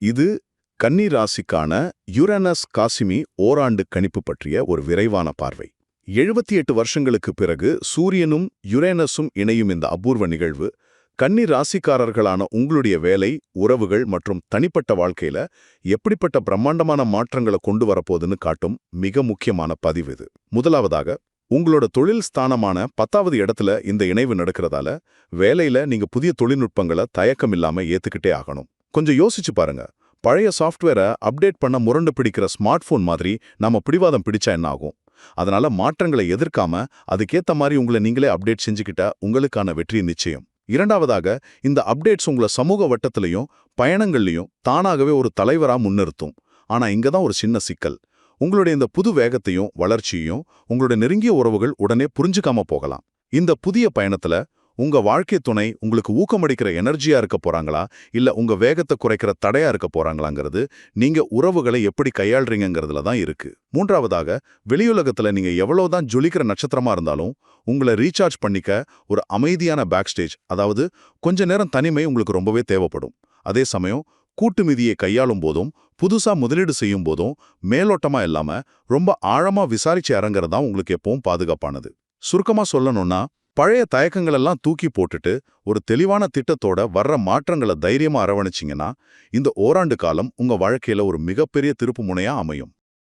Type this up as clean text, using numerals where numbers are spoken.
இது கன்னி ராசிக்கான யுரேனஸ் காசிமி ஓராண்டு கணிப்பு பற்றிய ஒரு விரைவான பார்வை. 78 வருஷங்களுக்கு பிறகு சூரியனும் யுரேனஸும் இணையும் இந்த அபூர்வ நிகழ்வு கன்னி ராசிக்காரர்களான உங்களுடைய வேலை, உறவுகள் மற்றும் தனிப்பட்ட வாழ்க்கையில எப்படிப்பட்ட பிரம்மாண்டமான மாற்றங்களை கொண்டு வரப்போகுதுன்னு காட்டும் மிக முக்கியமான பதிவு இது. முதலாவதாக, உங்களோட தொழில் ஸ்தானமான 10வது இடத்துல இந்த இணைவு நடக்கிறதால வேலையில நீங்க புதிய தொழில்நுட்பங்களை தயக்கம் இல்லாம ஏத்துக்கிட்டே ஆகணும். கொஞ்சம் யோசிச்சு பாருங்க. பழைய சாஃப்ட்வேரை அப்டேட் பண்ண முரண்டு பிடிக்கிற ஸ்மார்ட் போன் மாதிரி நாம பிடிவாதம் பிடிச்சா என்ன ஆகும்? அதனால மாற்றங்களை எதிர்க்காம அதுக்கேத்த மாதிரி உங்களை நீங்களே அப்டேட் செஞ்சுக்கிட்டா உங்களுக்கான வெற்றி நிச்சயம். இரண்டாவதாக, இந்த அப்டேட்ஸ் உங்களை சமூக வட்டத்திலையும் பயணங்கள்லையும் தானாகவே ஒரு தலைவரா முன்னிறுத்தும். ஆனா இங்க தான் ஒரு சின்ன சிக்கல். உங்களுடைய இந்த புது வேகத்தையும் வளர்ச்சியையும் உங்களுடைய நெருங்கிய உறவுகள் உடனே புரிஞ்சுக்காம போகலாம். இந்த புதிய பயணத்துல உங்க வாழ்க்கை துணை உங்களுக்கு ஊக்கமளிக்கிற எனர்ஜியா இருக்க போறாங்களா, இல்ல உங்க வேகத்தை குறைக்கிற தடையா இருக்க போறாங்களாங்கிறது நீங்க உறவுகளை எப்படி கையாளுறீங்கிறதுல தான் இருக்கு. மூன்றாவதாக, வெளியுலகத்துல நீங்க எவ்வளவுதான் ஜொலிக்கிற நட்சத்திரமா இருந்தாலும் உங்களை ரீசார்ஜ் பண்ணிக்க ஒரு அமைதியான பேக் ஸ்டேஜ், அதாவது கொஞ்ச நேரம் தனிமை உங்களுக்கு ரொம்பவே தேவைப்படும். அதே சமயம் கூட்டு மீதியை கையாளும் போதும் புதுசா முதலீடு செய்யும் போதும் மேலோட்டமா இல்லாம ரொம்ப ஆழமா விசாரிச்சு இறங்குறது தான் உங்களுக்கு எப்பவும் பாதுகாப்பானது. சுருக்கமா சொல்லணும்னா, பழைய தயக்கங்களெல்லாம் தூக்கி போட்டுட்டு ஒரு தெளிவான திட்டத்தோட வர்ற மாற்றங்களை தைரியமா அரவணைச்சிங்கன்னா இந்த ஓராண்டு காலம் உங்க வாழ்க்கையில ஒரு மிகப்பெரிய திருப்பு முனையா அமையும்.